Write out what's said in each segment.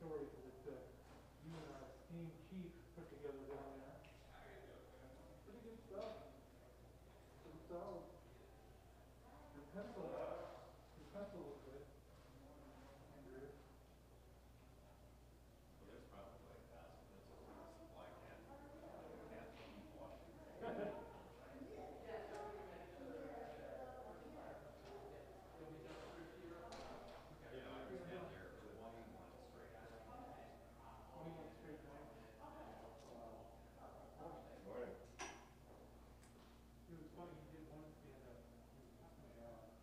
stories that you and our esteemed chief put together down there. Pretty good stuff. Pretty solid. Your pencil looks good. Andrew. Well, there's probably like 1,000 pencils in the supply can't keep washing. You know, I was down there 21 straight. 21 straight nights. Morning. It was funny, he did one stand-up. He was talking about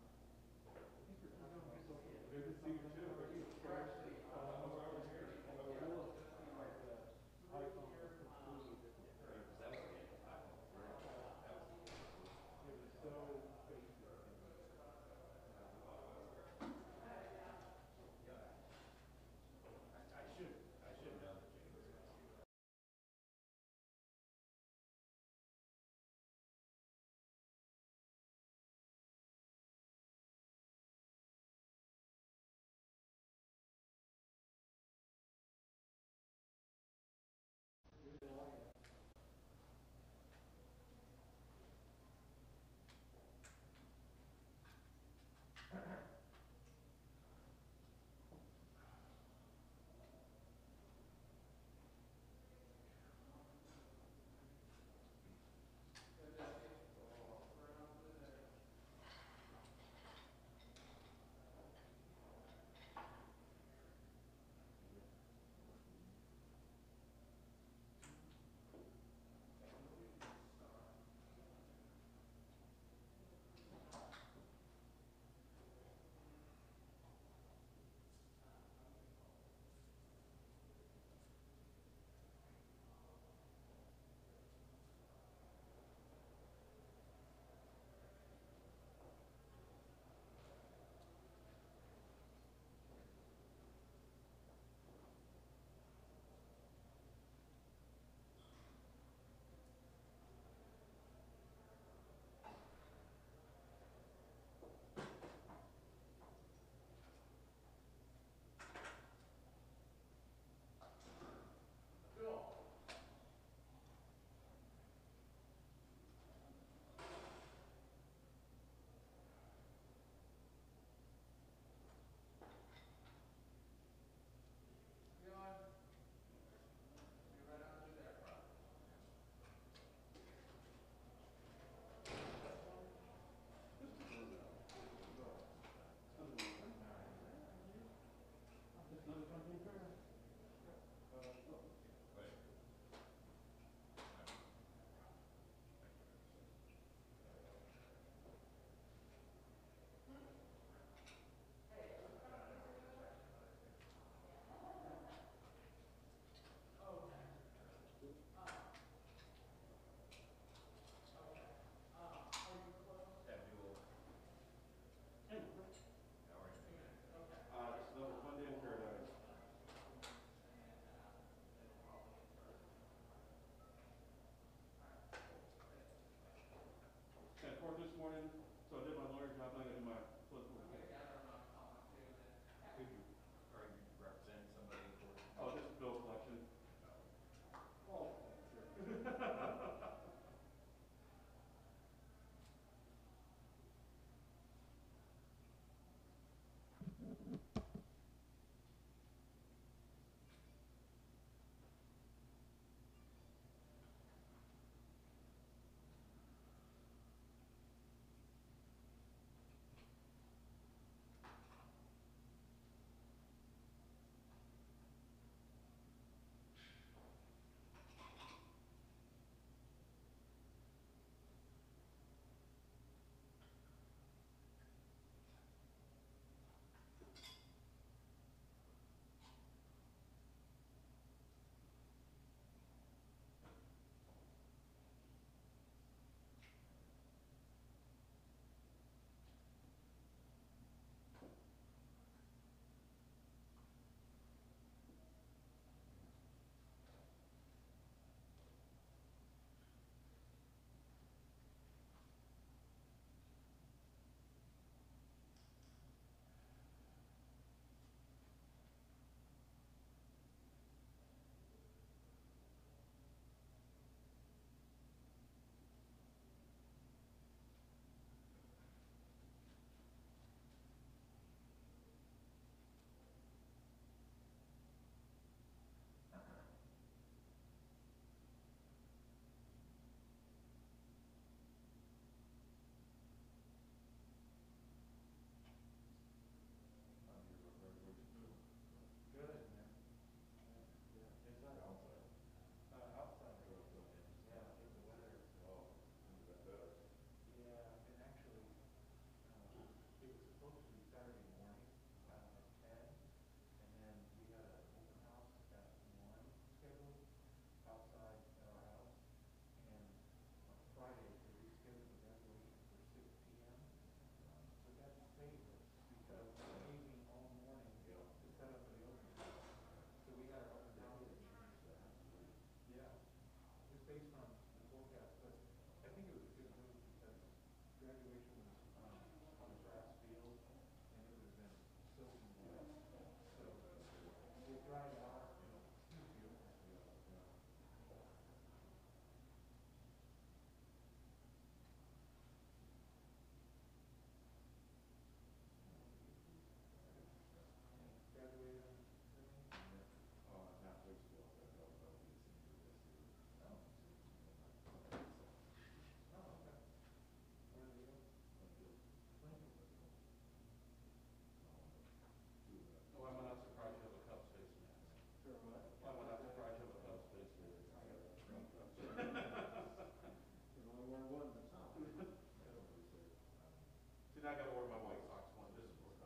And I gotta order my White Sox one, just for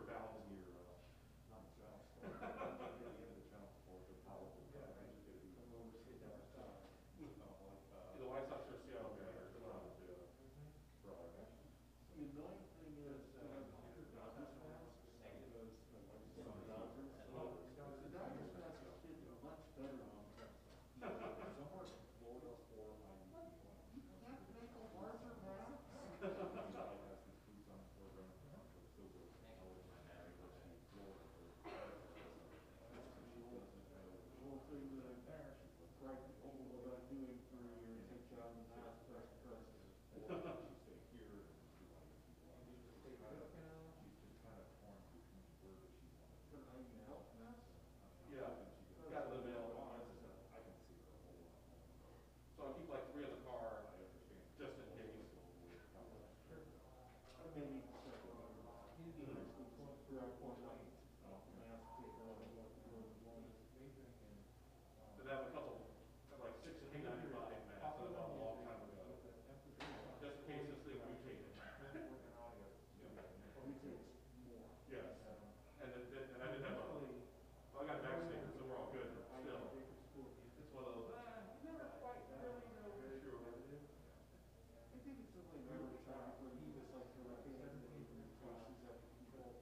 balancing your, not the child support. Yeah, the child support, the policy. The White Sox are Seattle Mariners, they're not as good. Right. The annoying thing is, the Dodgers fans, the Dodgers fans did much better on Christmas. Somewhere in Florida or You can't make a larger map? The whole thing that right people about doing for your take John the Mass best president. Yeah, got the mail on. So I keep like 3 in the car, just in case. Maybe second one. Throughout one night. Mass take all the way to one. Did I have a couple, like 6 and 895 masks that I bought a long time ago. Just in case this thing mutated. Mutates more. Yes. And I didn't have I got vaccinated, so we're all good, but still. It's one of those, you never quite really know for sure. I think it's only never time where he was like hurricane cases that control.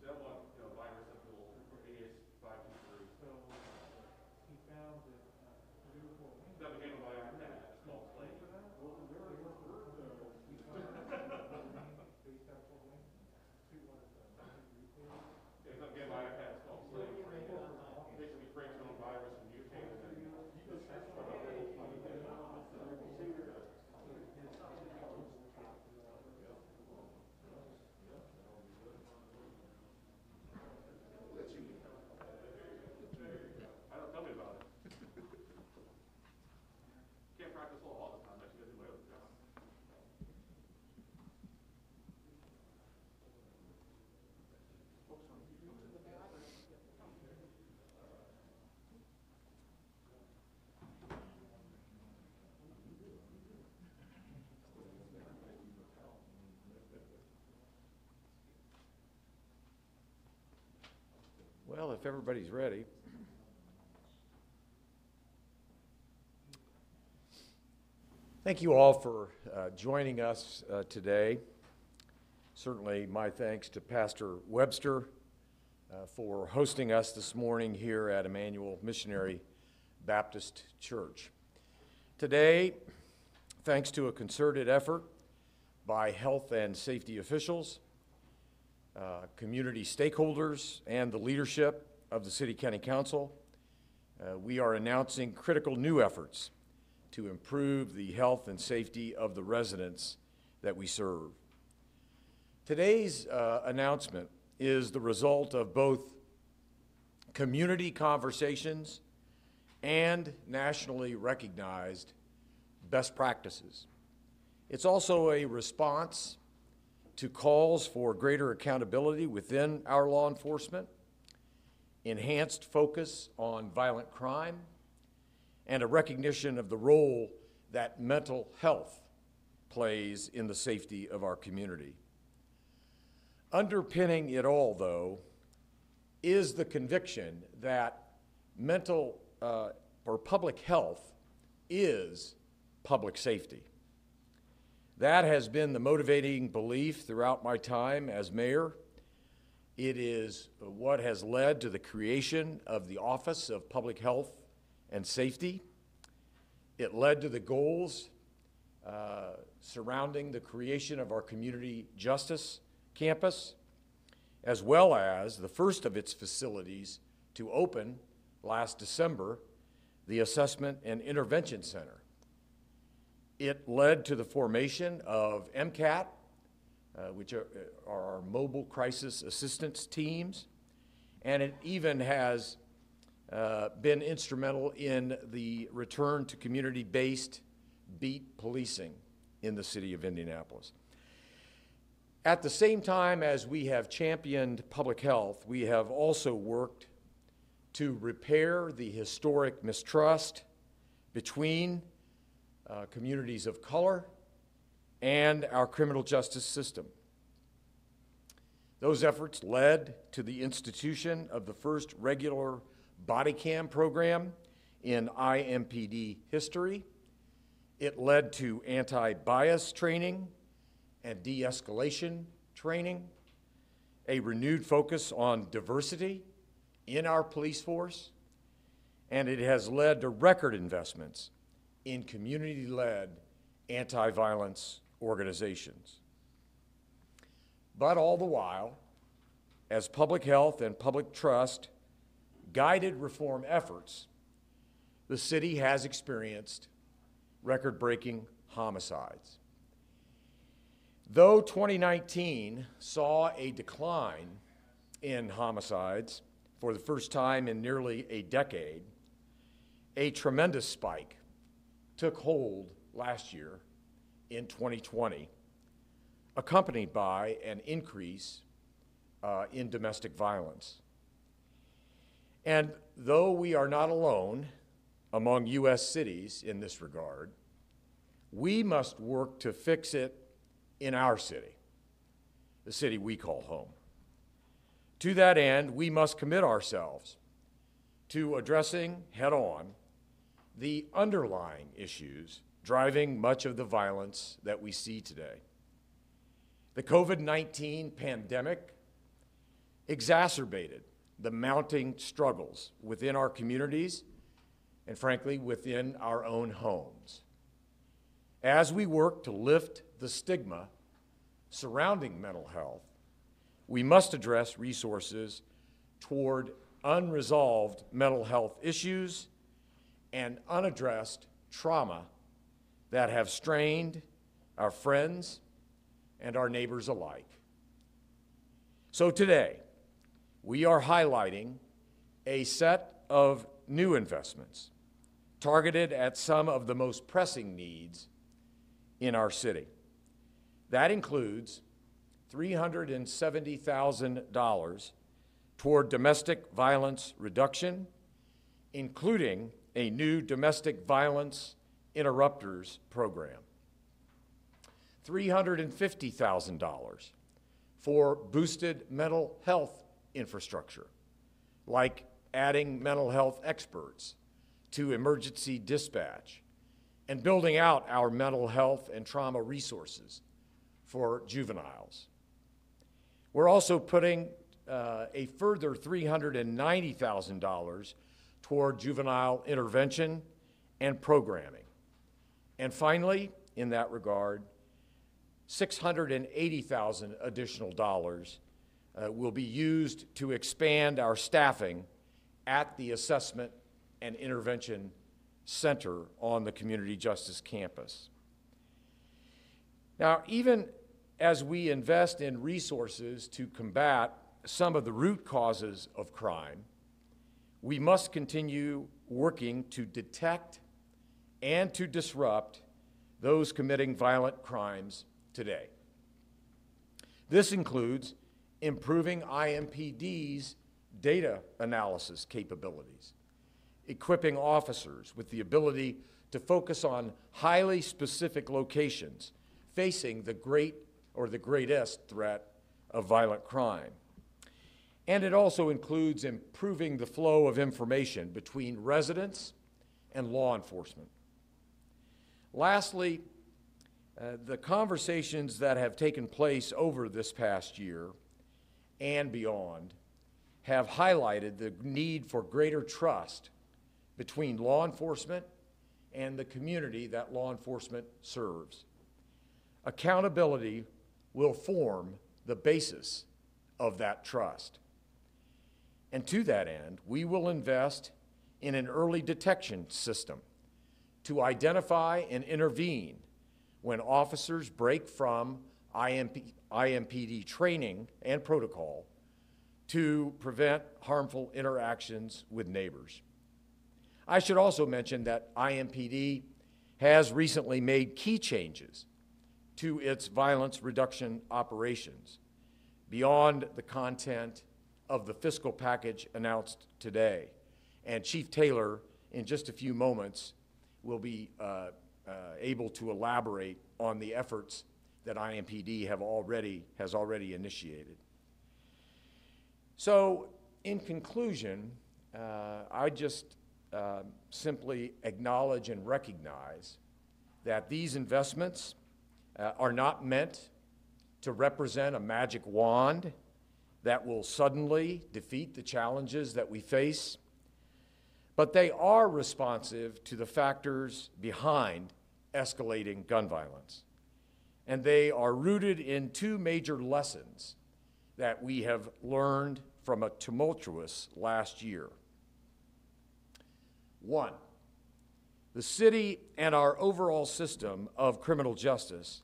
That one, virus that will AS523. So he found that That became a iPad, it's called Slate. well, the very first word he found based out of Wayne. He was retail. Yeah, again, my iPad is called Slate. Basically breaks down virus and mutated it. I don't tell me about it. Can't practice law all the time. I just gotta do my other job. Well, if everybody's ready. Thank you all for joining us today. Certainly my thanks to Pastor Webster for hosting us this morning here at Emmanuel Missionary Baptist Church. Today, thanks to a concerted effort by health and safety officials, community stakeholders, and the leadership of the City County Council, we are announcing critical new efforts to improve the health and safety of the residents that we serve. Today's announcement is the result of both community conversations and nationally recognized best practices. It's also a response to calls for greater accountability within our law enforcement, enhanced focus on violent crime, and a recognition of the role that mental health plays in the safety of our community. Underpinning it all, though, is the conviction that mental or public health is public safety. That has been the motivating belief throughout my time as mayor. It is what has led to the creation of the Office of Public Health and Safety. It led to the goals surrounding the creation of our community justice campus, as well as the first of its facilities to open last December, the Assessment and Intervention Center. It led to the formation of MCAT, which are our mobile crisis assistance teams, and it even has been instrumental in the return to community-based beat policing in the city of Indianapolis. At the same time as we have championed public health, we have also worked to repair the historic mistrust between communities of color and our criminal justice system. Those efforts led to the institution of the first regular body cam program in IMPD history. It led to anti-bias training and de-escalation training, a renewed focus on diversity in our police force, and it has led to record investments in community-led anti-violence organizations. But all the while, as public health and public trust guided reform efforts, the city has experienced record-breaking homicides. Though 2019 saw a decline in homicides for the first time in nearly a decade, a tremendous spike took hold last year in 2020, accompanied by an increase in domestic violence. And though we are not alone among U.S. cities in this regard, we must work to fix it in our city, the city we call home. To that end, we must commit ourselves to addressing head-on the underlying issues driving much of the violence that we see today. The COVID-19 pandemic exacerbated the mounting struggles within our communities and, frankly, within our own homes. As we work to lift the stigma surrounding mental health, we must address resources toward unresolved mental health issues and unaddressed trauma that have strained our friends and our neighbors alike. So today, we are highlighting a set of new investments targeted at some of the most pressing needs in our city. That includes $370,000 toward domestic violence reduction, including a new domestic violence interrupters program. $350,000 for boosted mental health infrastructure, like adding mental health experts to emergency dispatch and building out our mental health and trauma resources for juveniles. We're also putting a further $390,000 toward juvenile intervention and programming. And finally, in that regard, $680,000 additional dollars will be used to expand our staffing at the Assessment and Intervention Center on the Community Justice Campus. Now, even as we invest in resources to combat some of the root causes of crime, we must continue working to detect and to disrupt those committing violent crimes today. This includes improving IMPD's data analysis capabilities, equipping officers with the ability to focus on highly specific locations facing the great or the greatest threat of violent crime. And it also includes improving the flow of information between residents and law enforcement. Lastly, the conversations that have taken place over this past year and beyond have highlighted the need for greater trust between law enforcement and the community that law enforcement serves. Accountability will form the basis of that trust. And to that end, we will invest in an early detection system to identify and intervene when officers break from IMPD training and protocol to prevent harmful interactions with neighbors. I should also mention that IMPD has recently made key changes to its violence reduction operations beyond the content of the fiscal package announced today. And Chief Taylor, in just a few moments, will be able to elaborate on the efforts that IMPD has already initiated. So, in conclusion, I just simply acknowledge and recognize that these investments are not meant to represent a magic wand that will suddenly defeat the challenges that we face, but they are responsive to the factors behind escalating gun violence. And they are rooted in two major lessons that we have learned from a tumultuous last year. One, the city and our overall system of criminal justice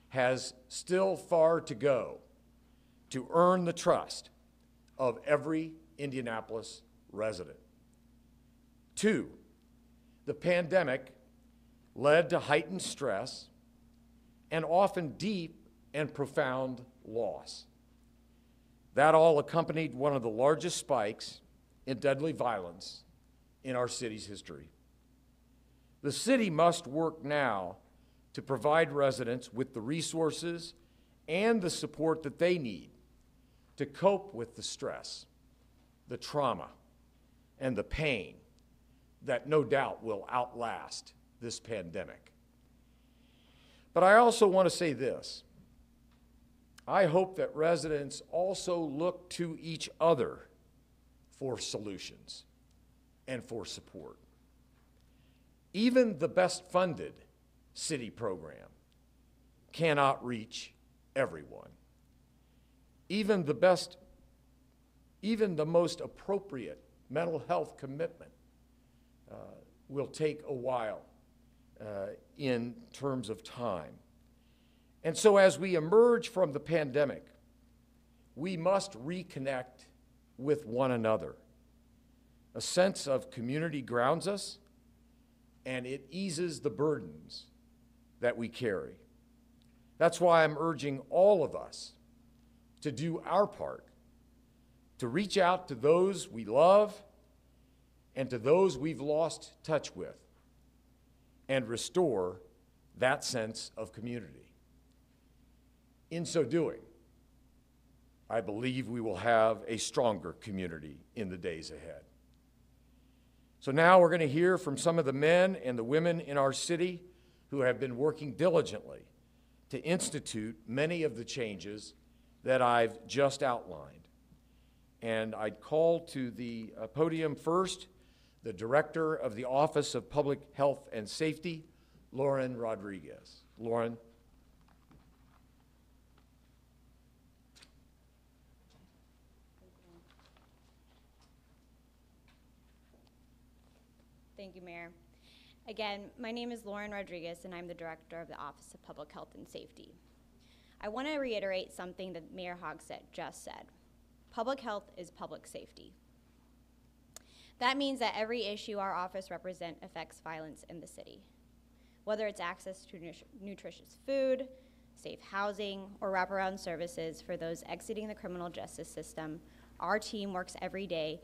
has still far to go to earn the trust of every Indianapolis resident. Two, the pandemic led to heightened stress and often deep and profound loss. That all accompanied one of the largest spikes in deadly violence in our city's history. The city must work now to provide residents with the resources and the support that they need to cope with the stress, the trauma, and the pain that no doubt will outlast this pandemic. But I also want to say this. I hope that residents also look to each other for solutions and for support. Even the best funded city program cannot reach everyone. Even the most appropriate mental health commitment will take a while in terms of time. And so as we emerge from the pandemic, we must reconnect with one another. A sense of community grounds us, and it eases the burdens that we carry. That's why I'm urging all of us to do our part, to reach out to those we love and to those we've lost touch with, and restore that sense of community. In so doing, I believe we will have a stronger community in the days ahead. So now we're going to hear from some of the men and the women in our city who have been working diligently to institute many of the changes that I've just outlined. And I'd call to the podium first the Director of the Office of Public Health and Safety, Lauren Rodriguez. Lauren. Thank you, Mayor. Again, my name is Lauren Rodriguez, and I'm the Director of the Office of Public Health and Safety. I want to reiterate something that Mayor Hogsett just said. Public health is public safety. That means that every issue our office represents affects violence in the city. Whether it's access to nutritious food, safe housing, or wraparound services for those exiting the criminal justice system, our team works every day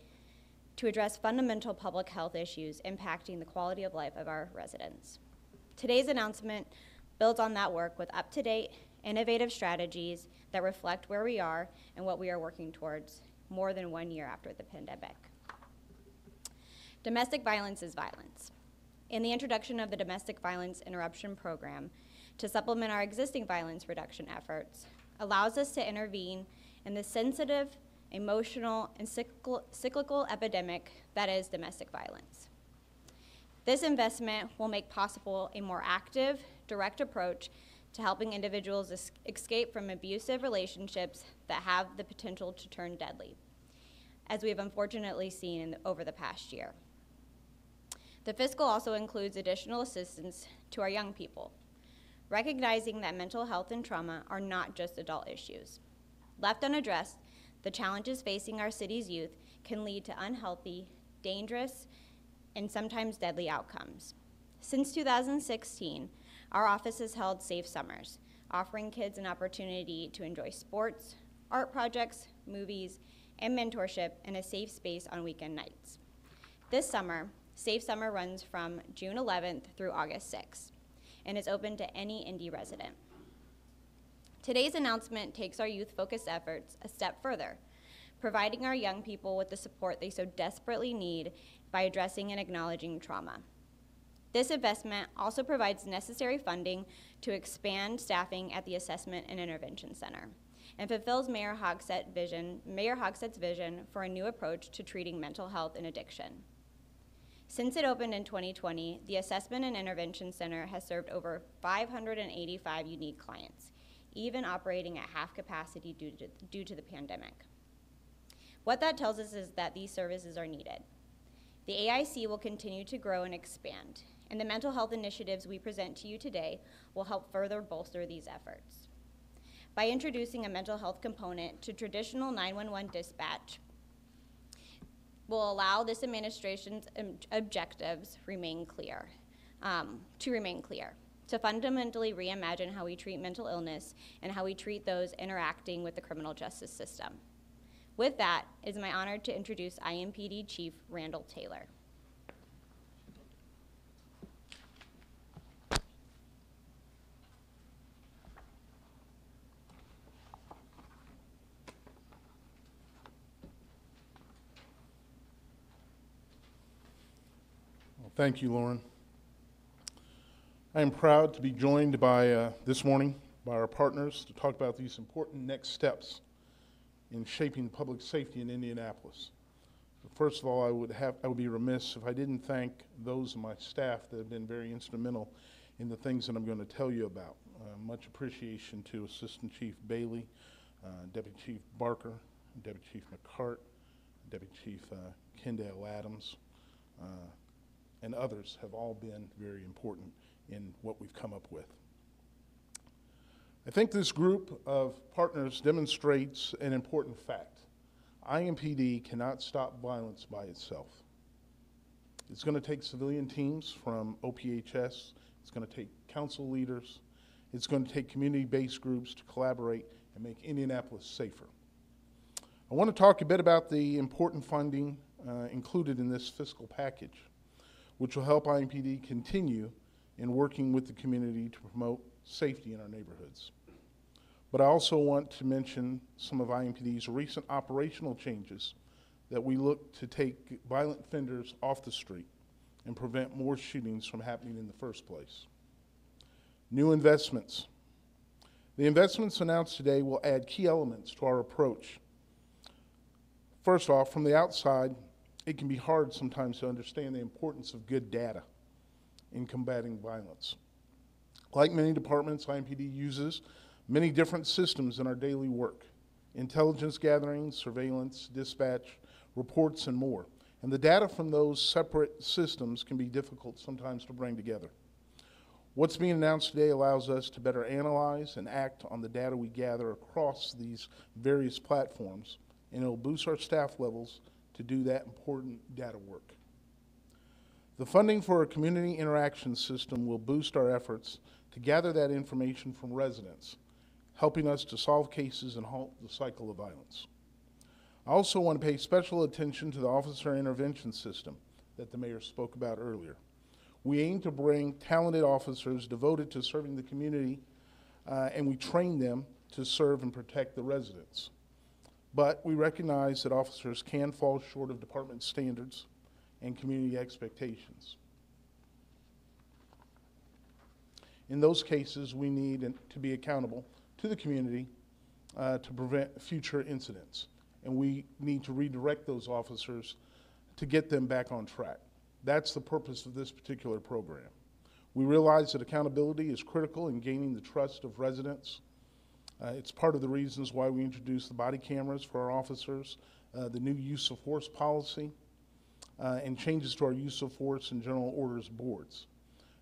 to address fundamental public health issues impacting the quality of life of our residents. Today's announcement builds on that work with up-to-date, innovative strategies that reflect where we are and what we are working towards more than 1 year after the pandemic. Domestic violence is violence. In the introduction of the Domestic Violence Interruption Program, to supplement our existing violence reduction efforts, allows us to intervene in the sensitive, emotional, and cyclical epidemic that is domestic violence. This investment will make possible a more active, direct approach to helping individuals escape from abusive relationships that have the potential to turn deadly, as we have unfortunately seen over the past year. The fiscal also includes additional assistance to our young people, recognizing that mental health and trauma are not just adult issues. Left unaddressed, the challenges facing our city's youth can lead to unhealthy, dangerous, and sometimes deadly outcomes. Since 2016, our office has held Safe Summers, offering kids an opportunity to enjoy sports, art projects, movies, and mentorship in a safe space on weekend nights. This summer, Safe Summer runs from June 11th through August 6th. and is open to any Indy resident. Today's announcement takes our youth-focused efforts a step further, providing our young people with the support they so desperately need by addressing and acknowledging trauma. This investment also provides necessary funding to expand staffing at the Assessment and Intervention Center and fulfills Mayor Hogsett Mayor Hogsett's vision for a new approach to treating mental health and addiction. Since it opened in 2020, the Assessment and Intervention Center has served over 585 unique clients, even operating at half capacity due to the pandemic. What that tells us is that these services are needed. The AIC will continue to grow and expand, and the mental health initiatives we present to you today will help further bolster these efforts. By introducing a mental health component to traditional 911 dispatch, will allow this administration's objectives to remain clear, to fundamentally reimagine how we treat mental illness and how we treat those interacting with the criminal justice system. With that, it is my honor to introduce IMPD Chief Randall Taylor. Thank you, Lauren. I am proud to be joined by this morning by our partners to talk about these important next steps in shaping public safety in Indianapolis. First of all, I would be remiss if I didn't thank those of my staff that have been very instrumental in the things that I'm going to tell you about. Much appreciation to Assistant Chief Bailey, Deputy Chief Barker, Deputy Chief McCart, Deputy Chief Kendall Adams, and others have all been very important in what we've come up with. I think this group of partners demonstrates an important fact. IMPD cannot stop violence by itself. It's going to take civilian teams from OPHS, it's going to take council leaders, it's going to take community-based groups to collaborate and make Indianapolis safer. I want to talk a bit about the important funding included in this fiscal package, which will help IMPD continue in working with the community to promote safety in our neighborhoods. But I also want to mention some of IMPD's recent operational changes that we look to take violent offenders off the street and prevent more shootings from happening in the first place. New investments. The investments announced today will add key elements to our approach. First off, from the outside, it can be hard sometimes to understand the importance of good data in combating violence. Like many departments, IMPD uses many different systems in our daily work: intelligence gathering, surveillance, dispatch, reports, and more. And the data from those separate systems can be difficult sometimes to bring together. What's being announced today allows us to better analyze and act on the data we gather across these various platforms, and it'll boost our staff levels to do that important data work. The funding for a community interaction system will boost our efforts to gather that information from residents, helping us to solve cases and halt the cycle of violence. I also want to pay special attention to the officer intervention system that the mayor spoke about earlier. We aim to bring talented officers devoted to serving the community, and we train them to serve and protect the residents. But we recognize that officers can fall short of department standards and community expectations. In those cases, we need to be accountable to the community to prevent future incidents. And we need to redirect those officers to get them back on track. That's the purpose of this particular program. We realize that accountability is critical in gaining the trust of residents. It's part of the reasons why we introduced the body cameras for our officers, the new use of force policy, and changes to our use of force and general orders boards,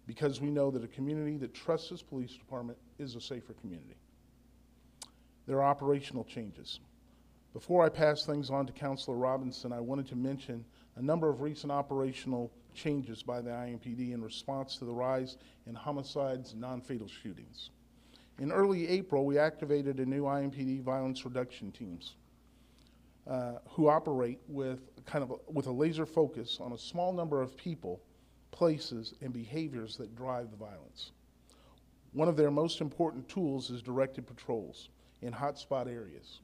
because we know that a community that trusts its police department is a safer community. There are operational changes. Before I pass things on to Councilor Robinson, I wanted to mention a number of recent operational changes by the IMPD in response to the rise in homicides and non-fatal shootings. In early April, we activated a new IMPD violence reduction teams who operate with a laser focus on a small number of people, places, and behaviors that drive the violence. One of their most important tools is directed patrols in hotspot areas.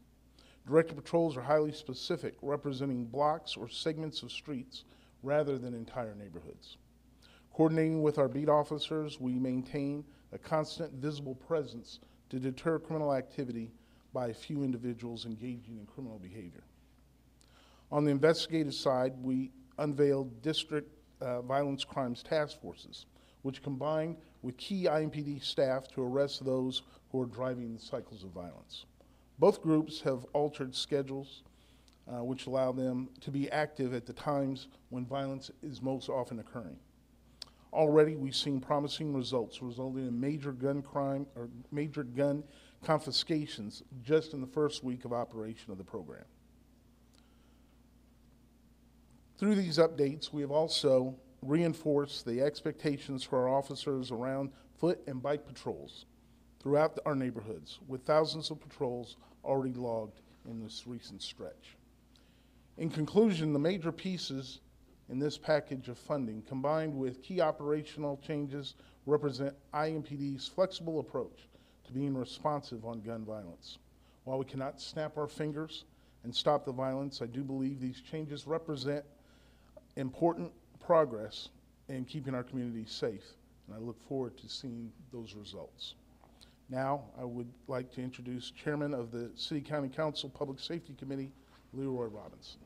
Directed patrols are highly specific, representing blocks or segments of streets rather than entire neighborhoods. Coordinating with our beat officers, we maintain a constant visible presence to deter criminal activity by a few individuals engaging in criminal behavior. On the investigative side, we unveiled district violence crimes task forces, which combined with key IMPD staff to arrest those who are driving the cycles of violence. Both groups have altered schedules, which allow them to be active at the times when violence is most often occurring. Already, we've seen promising results resulting in major gun crime or major gun confiscations just in the first week of operation of the program. Through these updates, we have also reinforced the expectations for our officers around foot and bike patrols throughout our neighborhoods, with thousands of patrols already logged in this recent stretch. In conclusion, the major pieces in this package of funding, combined with key operational changes, represent IMPD's flexible approach to being responsive on gun violence. While we cannot snap our fingers and stop the violence, I do believe these changes represent important progress in keeping our communities safe, and I look forward to seeing those results. Now, I would like to introduce Chairman of the City County Council Public Safety Committee, Leroy Robinson.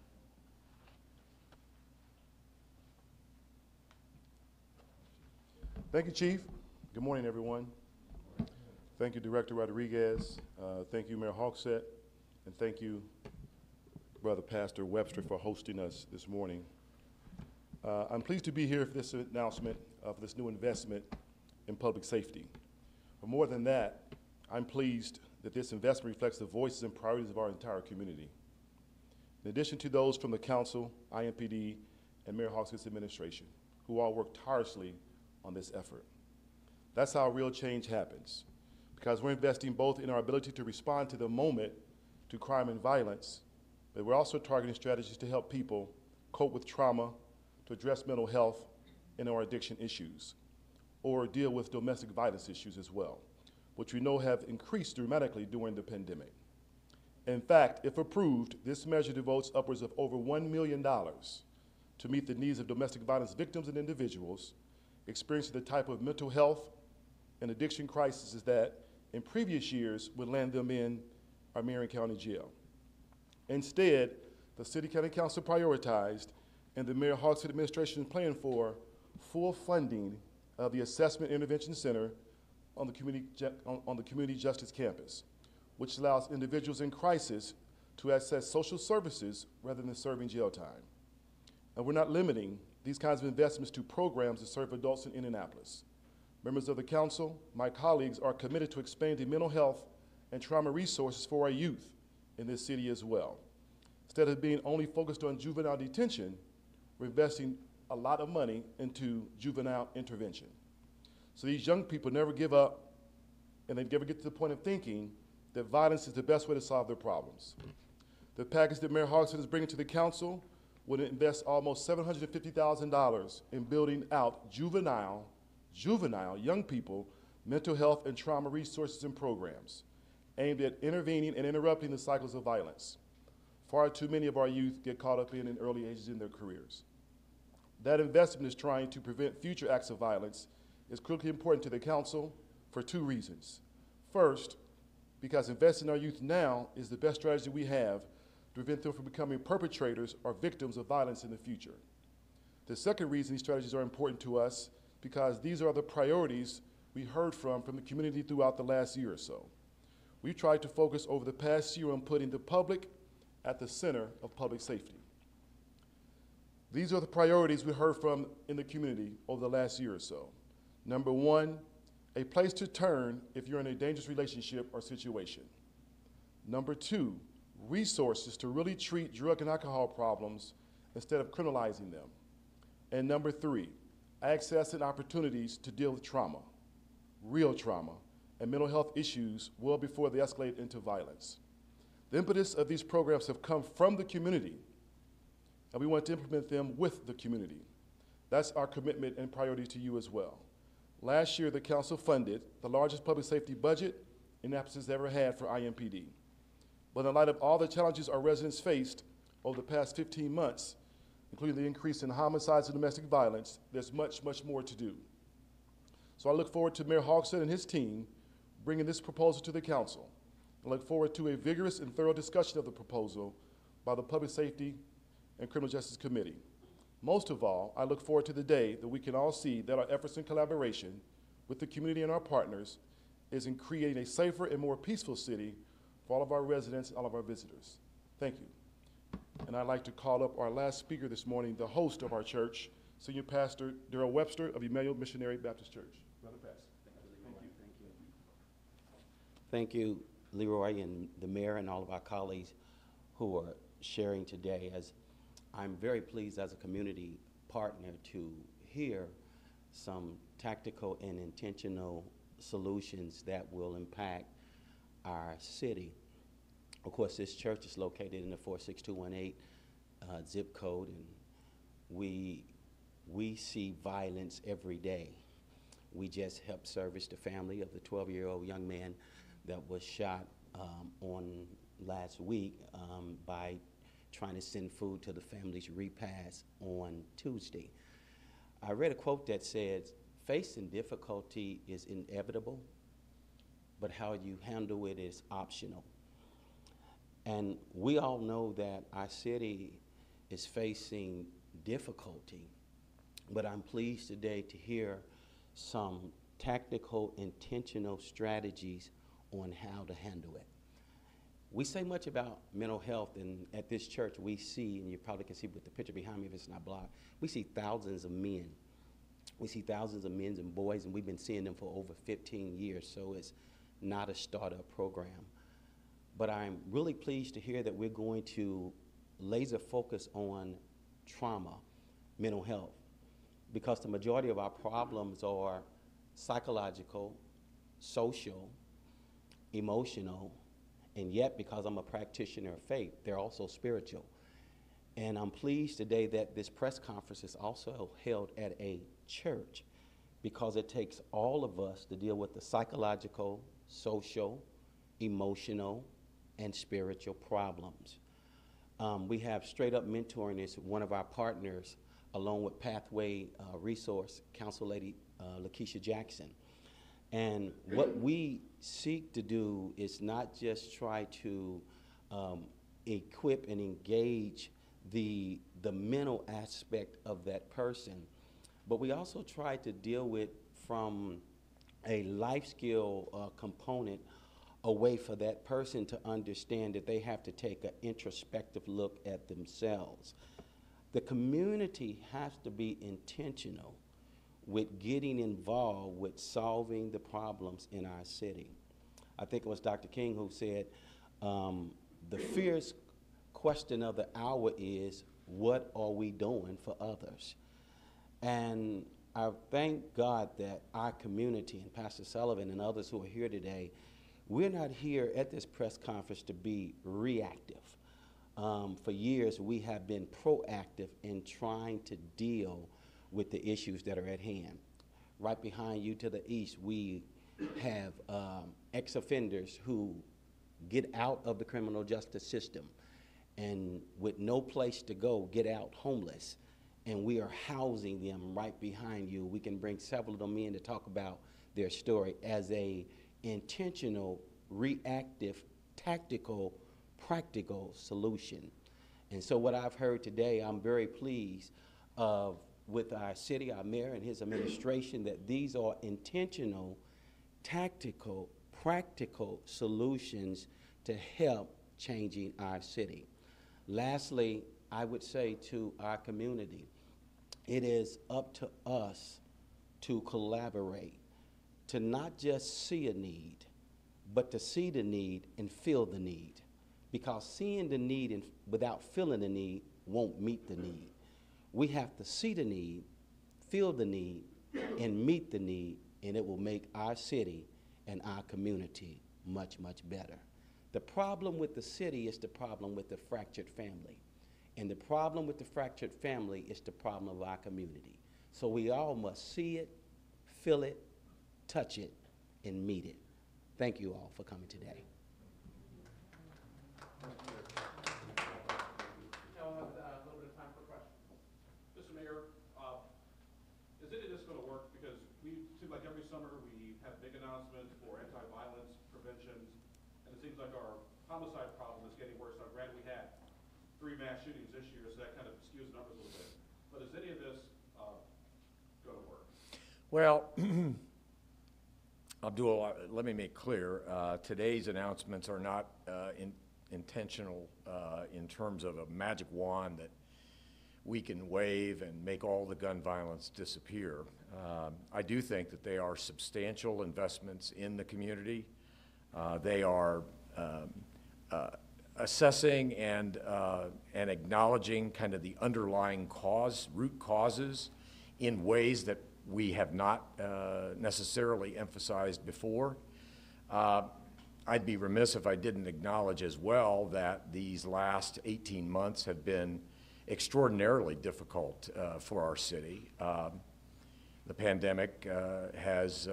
Thank you, Chief. Good morning, everyone. Thank you, Director Rodriguez. Thank you, Mayor Hawksett. And thank you, Brother Pastor Webster, for hosting us this morning. I'm pleased to be here for this announcement of this new investment in public safety. But more than that, I'm pleased that this investment reflects the voices and priorities of our entire community. In addition to those from the Council, IMPD, and Mayor Hawksett's administration, who all work tirelessly on this effort. That's how real change happens, because we're investing both in our ability to respond to the moment to crime and violence, but we're also targeting strategies to help people cope with trauma, to address mental health and or addiction issues, or deal with domestic violence issues as well, which we know have increased dramatically during the pandemic. In fact, if approved, this measure devotes upwards of over $1 million to meet the needs of domestic violence victims and individuals experiencing the type of mental health and addiction crises that in previous years would land them in our Marion County Jail. Instead, the City County Council prioritized, and the Mayor Hawksett administration is planning for, full funding of the Assessment Intervention Center on the Community Justice Campus, which allows individuals in crisis to access social services rather than serving jail time. And we're not limiting these kinds of investments to programs that serve adults in Indianapolis. Members of the council, my colleagues are committed to expanding mental health and trauma resources for our youth in this city as well. Instead of being only focused on juvenile detention, we're investing a lot of money into juvenile intervention. So these young people never give up, and they never get to the point of thinking that violence is the best way to solve their problems. The package that Mayor Hawksett is bringing to the council would invest almost $750,000 in building out juvenile young people mental health and trauma resources and programs aimed at intervening and interrupting the cycles of violence. Far too many of our youth get caught up in early ages in their careers. That investment is trying to prevent future acts of violence is critically important to the council for two reasons. First, because investing in our youth now is the best strategy we have to prevent them from becoming perpetrators or victims of violence in the future. The second reason these strategies are important to us because these are the priorities we heard from the community throughout the last year or so. We've tried to focus over the past year on putting the public at the center of public safety. These are the priorities we heard from in the community over the last year or so. Number one, a place to turn if you're in a dangerous relationship or situation. Number two, resources to really treat drug and alcohol problems instead of criminalizing them. And number three, access and opportunities to deal with trauma, real trauma, and mental health issues well before they escalate into violence. The impetus of these programs have come from the community, and we want to implement them with the community. That's our commitment and priority to you as well. Last year, the council funded the largest public safety budget Indianapolis has ever had for IMPD. But in light of all the challenges our residents faced over the past 15 months, including the increase in homicides and domestic violence, there's much, much more to do. So I look forward to Mayor Hogsett and his team bringing this proposal to the council. I look forward to a vigorous and thorough discussion of the proposal by the Public Safety and Criminal Justice Committee. Most of all, I look forward to the day that we can all see that our efforts in collaboration with the community and our partners is in creating a safer and more peaceful city for all of our residents and all of our visitors. Thank you. And I'd like to call up our last speaker this morning, the host of our church, Senior Pastor Darrell Webster of Emmanuel Missionary Baptist Church. Brother Pastor. Thank you, Leroy, and the mayor and all of our colleagues who are sharing today. As I'm very pleased as a community partner to hear some tactical and intentional solutions that will impact our city. Of course, this church is located in the 46218 zip code, and we see violence every day. We just helped service the family of the 12-year-old young man that was shot on last week by trying to send food to the family's repast on Tuesday. I read a quote that says, "Facing difficulty is inevitable, but how you handle it is optional." And we all know that our city is facing difficulty, but I'm pleased today to hear some tactical, intentional strategies on how to handle it. We say much about mental health, and at this church we see, and you probably can see with the picture behind me if it's not blocked, we see thousands of men. We see thousands of men and boys, and we've been seeing them for over 15 years, so it's not a startup program. But I'm really pleased to hear that we're going to laser focus on trauma, mental health, because the majority of our problems are psychological, social, emotional, and yet, because I'm a practitioner of faith, they're also spiritual. And I'm pleased today that this press conference is also held at a church, because it takes all of us to deal with the psychological, social, emotional, and spiritual problems. We have Straight Up Mentoring as one of our partners, along with Pathway Resource Council Lady Lakeisha Jackson. And what we seek to do is not just try to equip and engage the mental aspect of that person, but we also try to deal with from a life skill component, a way for that person to understand that they have to take an introspective look at themselves. The community has to be intentional with getting involved with solving the problems in our city. I think it was Dr. King who said, the fierce question of the hour is, what are we doing for others? And I thank God that our community, and Pastor Sullivan and others who are here today, we're not here at this press conference to be reactive. For years, we have been proactive in trying to deal with the issues that are at hand. Right behind you to the east, we have ex-offenders who get out of the criminal justice system and with no place to go, get out homeless. And we are housing them right behind you. We can bring several of them in to talk about their story as a intentional, reactive, tactical, practical solution. And so what I've heard today, I'm very pleased with our city, our mayor and his administration, that these are intentional, tactical, practical solutions to help changing our city. Lastly, I would say to our community, it is up to us to collaborate, to not just see a need, but to see the need and feel the need. Because seeing the need and without feeling the need won't meet the need. We have to see the need, feel the need, and meet the need, and it will make our city and our community much, much better. The problem with the city is the problem with the fractured family. And the problem with the fractured family is the problem of our community. So we all must see it, feel it, touch it and meet it. Thank you all for coming today. Now we'll have a little bit of time for questions. Mr. Mayor, is any of this going to work? Because we seem like every summer we have big announcements for anti-violence preventions, and it seems like our homicide problem is getting worse. Now, granted, we had 3 mass shootings this year, so that kind of skews the numbers a little bit. But is any of this going to work? Well, Abdul, let me make clear, today's announcements are not intentional in terms of a magic wand that we can wave and make all the gun violence disappear. I do think that they are substantial investments in the community. They are assessing and acknowledging kind of the underlying root causes in ways that we have not necessarily emphasized before. I'd be remiss if I didn't acknowledge as well that these last 18 months have been extraordinarily difficult for our city. The pandemic has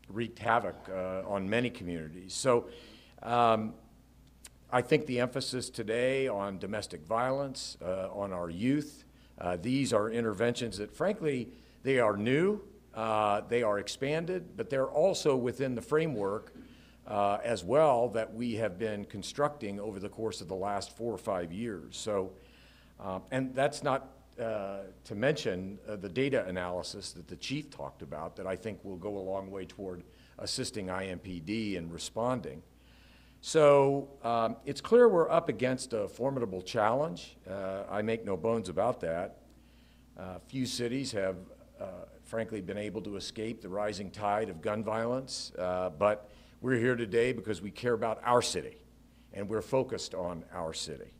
wreaked havoc on many communities. So I think the emphasis today on domestic violence, on our youth, these are interventions that frankly, they are new, they are expanded, but they're also within the framework as well that we have been constructing over the course of the last 4 or 5 years. So, and that's not to mention the data analysis that the chief talked about that I think will go a long way toward assisting IMPD in responding. So it's clear we're up against a formidable challenge. I make no bones about that. Few cities have frankly been able to escape the rising tide of gun violence, but we're here today because we care about our city and we're focused on our city.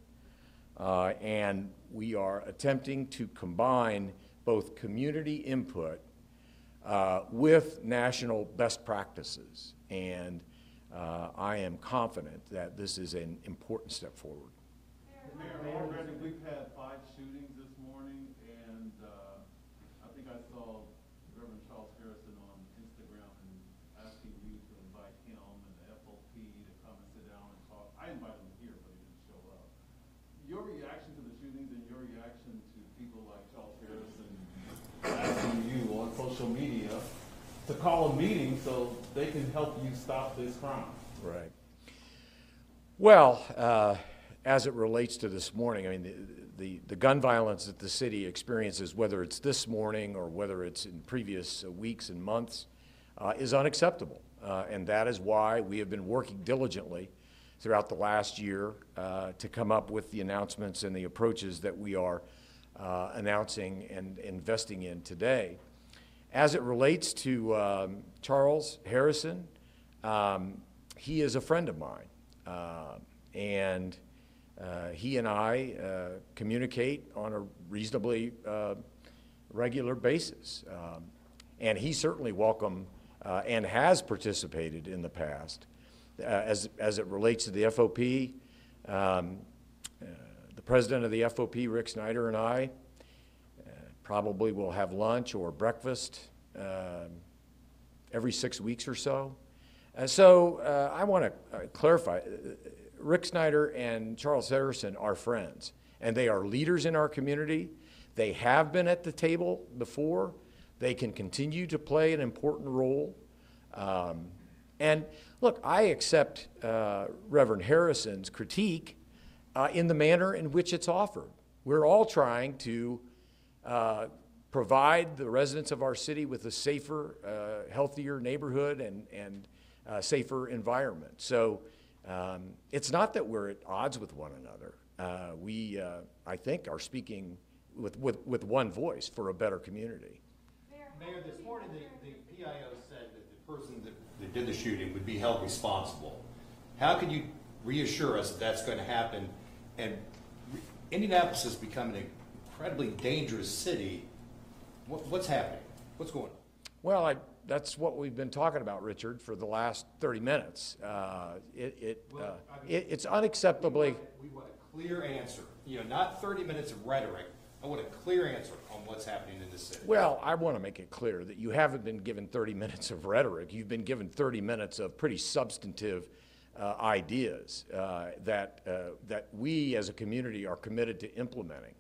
And we are attempting to combine both community input with national best practices. And I am confident that this is an important step forward. Mayor, already we've had 5 shootings this morning, and I think I saw Reverend Charles Harrison on Instagram and asking you to invite him and the FOP to come and sit down and talk. I invited him here, but he didn't show up. Your reaction to the shootings and your reaction to people like Charles Harrison asking you on social media to call a meeting so they can help you stop this crime. Right. Well, as it relates to this morning, I mean, the gun violence that the city experiences, whether it's this morning or whether it's in previous weeks and months, is unacceptable. And that is why we have been working diligently throughout the last year to come up with the announcements and the approaches that we are announcing and investing in today. As it relates to Charles Harrison, he is a friend of mine, and he and I communicate on a reasonably regular basis. And he certainly welcome and has participated in the past. As it relates to the FOP, the president of the FOP, Rick Snyder, and I probably will have lunch or breakfast every 6 weeks or so. So I want to clarify, Rick Snyder and Charles Harrison are friends, and they are leaders in our community. They have been at the table before. They can continue to play an important role. And look, I accept Reverend Harrison's critique in the manner in which it's offered. We're all trying to provide the residents of our city with a safer, healthier neighborhood and safer environment. So it's not that we're at odds with one another. We, I think, are speaking with one voice for a better community. Mayor, this morning the PIO said that the person that did the shooting would be held responsible. How can you reassure us that that's going to happen? And Indianapolis has become an incredibly dangerous city. What's happening? What's going on? Well, that's what we've been talking about, Richard, for the last 30 minutes. It's unacceptably. We want a clear answer. You know, not 30 minutes of rhetoric, I want a clear answer on what's happening in this city. Well, I want to make it clear that you haven't been given 30 minutes of rhetoric. You've been given 30 minutes of pretty substantive ideas that we as a community are committed to implementing.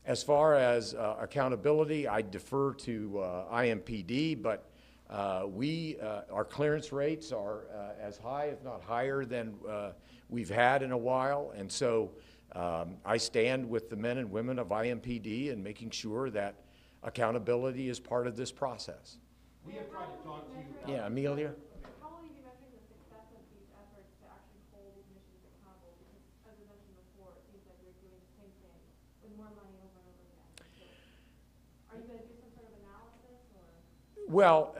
As far as accountability, I defer to IMPD, but our clearance rates are as high, if not higher, than we've had in a while. And so I stand with the men and women of IMPD in making sure that accountability is part of this process. We have tried to talk to you. Yeah, Amelia? How will you be measuring the success of these efforts to actually hold these missions accountable? Because as we mentioned before, it seems like we're doing the same thing with more money over and over again. So are you going to do some sort of analysis or? Well,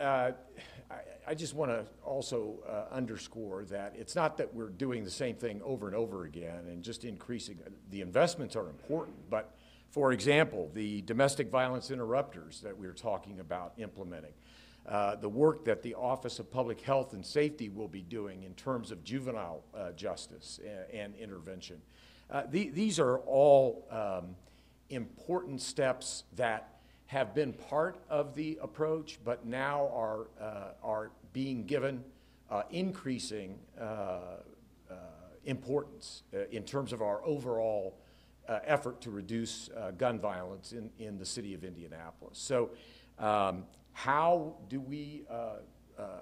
I just want to also underscore that it's not that we're doing the same thing over and over again and just increasing. The investments are important, but for example, the domestic violence interrupters that we were talking about implementing, the work that the Office of Public Health and Safety will be doing in terms of juvenile justice and intervention. These are all important steps that have been part of the approach, but now are being given increasing importance in terms of our overall effort to reduce gun violence in the city of Indianapolis. So how do we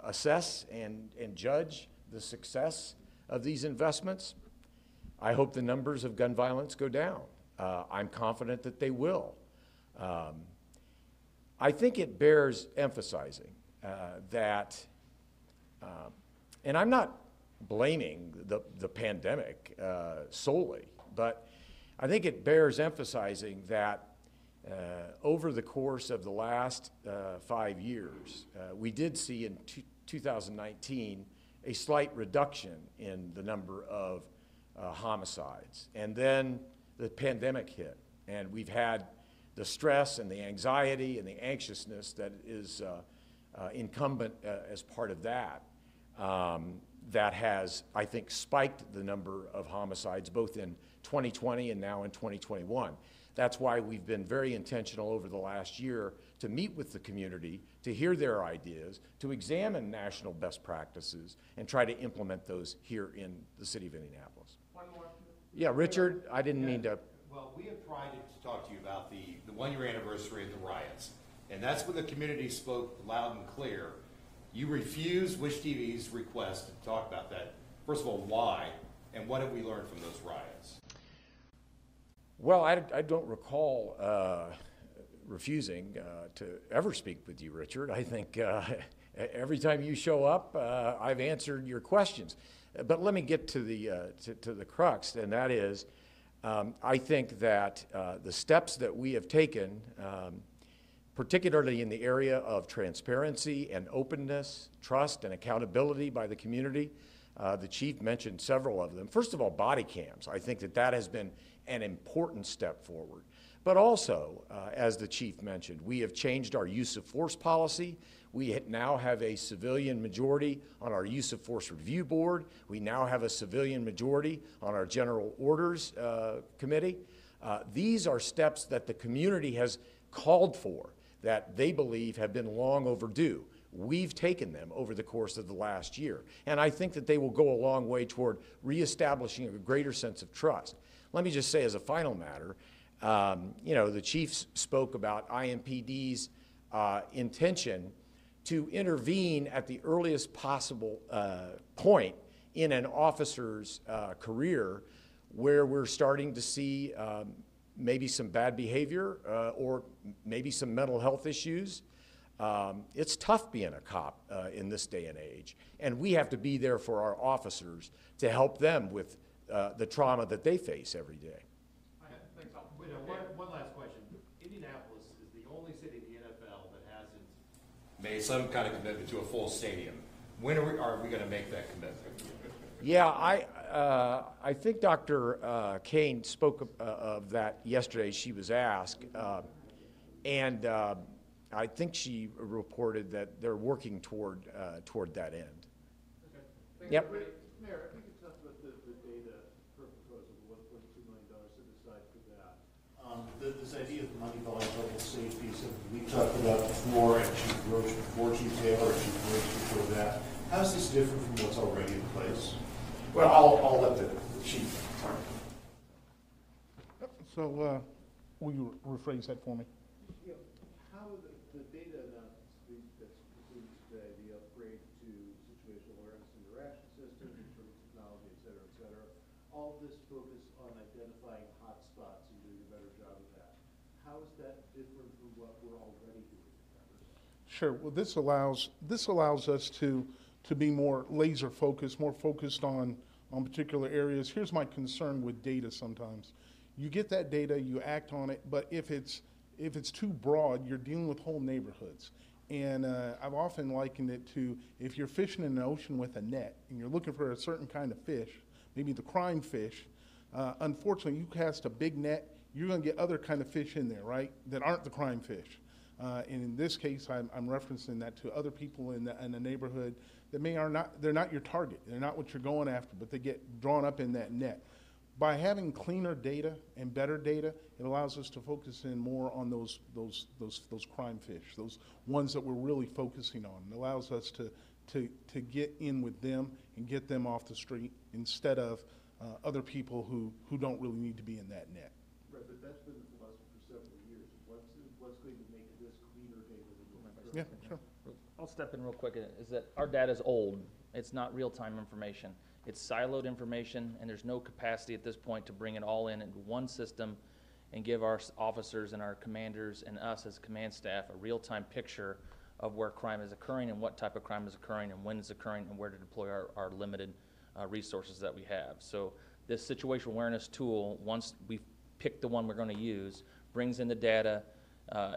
assess and judge the success of these investments? I hope the numbers of gun violence go down. I'm confident that they will. I think it bears emphasizing that, and I'm not blaming the pandemic solely, but I think it bears emphasizing that over the course of the last 5 years, we did see in 2019 a slight reduction in the number of homicides. And then the pandemic hit, and we've had the stress and the anxiety and the anxiousness that is incumbent as part of that, that has, I think, spiked the number of homicides both in 2020 and now in 2021. That's why we've been very intentional over the last year to meet with the community, to hear their ideas, to examine national best practices, and try to implement those here in the city of Indianapolis. One more. Yeah, Richard, I didn't mean to. Well, we have tried to talk to you about the 1-year anniversary of the riots, and that's when the community spoke loud and clear. You refused Wish TV's request to talk about that. First of all, why, and what have we learned from those riots? Well, I don't recall refusing to ever speak with you, Richard. I think every time you show up, I've answered your questions. But let me get to the crux, and that is, I think that the steps that we have taken, particularly in the area of transparency and openness, trust and accountability by the community, the chief mentioned several of them. First of all, body cams. I think that has been an important step forward. But also, as the chief mentioned, we have changed our use of force policy. We now have a civilian majority on our use of force review board. We now have a civilian majority on our general orders committee. These are steps that the community has called for, that they believe have been long overdue. We've taken them over the course of the last year. And I think that they will go a long way toward reestablishing a greater sense of trust. Let me just say as a final matter, the chief spoke about IMPD's intention to intervene at the earliest possible point in an officer's career where we're starting to see maybe some bad behavior or maybe some mental health issues. It's tough being a cop in this day and age, and we have to be there for our officers to help them with the trauma that they face every day. Wait, one last question. Indianapolis is the only city in the NFL that hasn't made some kind of commitment to a full stadium. When are we going to make that commitment? Yeah, I think Dr. Kane spoke of that yesterday. She was asked, and I think she reported that they're working toward that end. Okay. Thank Yep. you. Mayor, if we could talk about the data per proposal, $1.2 million set aside for that. This idea Monty Volume Public Safety, something we talked about before, and Chief Roach before Chief Taylor, and Chief Roach before that. How's this different from what's already in place? Well, I'll let the chief. So, will you rephrase that for me? Yeah, how the data analysis that's completed today, the upgrade to situational awareness interaction system, internal technology, et cetera, all of this focus on identifying hotspots and doing a better job of that. How is that different from what we're already doing? Sure. Well, this allows us to be more laser focused, more focused on particular areas. Here's my concern with data sometimes. You get that data, you act on it, but if it's too broad, you're dealing with whole neighborhoods. And I've often likened it to if you're fishing in an ocean with a net and you're looking for a certain kind of fish, maybe the crime fish, unfortunately, you cast a big net, you're going to get other kind of fish in there, right, that aren't the crime fish. And in this case, I'm referencing that to other people in the neighborhood that they're not your target, they're not what you're going after, but they get drawn up in that net. By having cleaner data and better data, it allows us to focus in more on those crime fish, those ones that we're really focusing on. It allows us to get in with them and get them off the street instead of other people who don't really need to be in that net. Right, but that's been the philosophy for several years. What's going to make this cleaner data than Yeah, sure. I'll step in real quick, is that our data is old. It's not real-time information. It's siloed information, and there's no capacity at this point to bring it all in into one system and give our officers and our commanders and us as command staff a real-time picture of where crime is occurring and what type of crime is occurring and when it's occurring and where to deploy our limited resources that we have. So this situational awareness tool, once we pick the one we're going to use, brings in the data,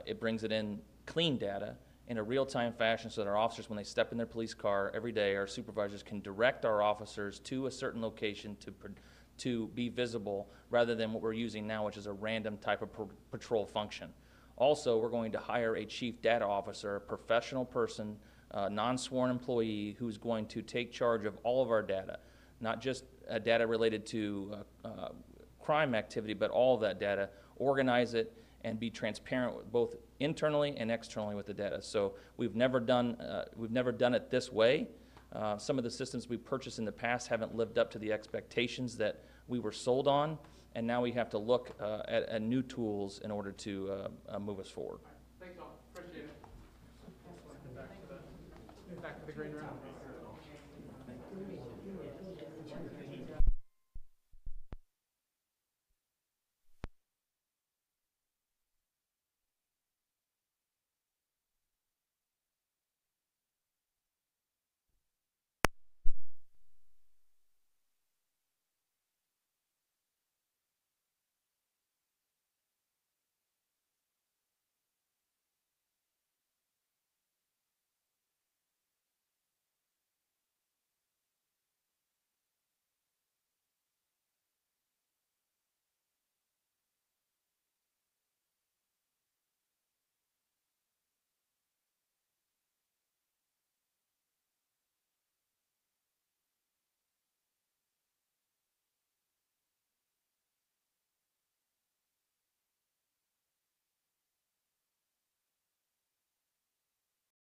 it brings it in clean data, in a real-time fashion so that our officers, when they step in their police car every day, our supervisors can direct our officers to a certain location to be visible rather than what we're using now, which is a random type of patrol function. Also, we're going to hire a chief data officer, a professional person, non-sworn employee who's going to take charge of all of our data, not just data related to crime activity, but all of that data, organize it, and be transparent both internally and externally with the data. So we've never done it this way. Some of the systems we purchased in the past haven't lived up to the expectations that we were sold on, and now we have to look at new tools in order to move us forward. Thanks all, appreciate it. Back to the green room.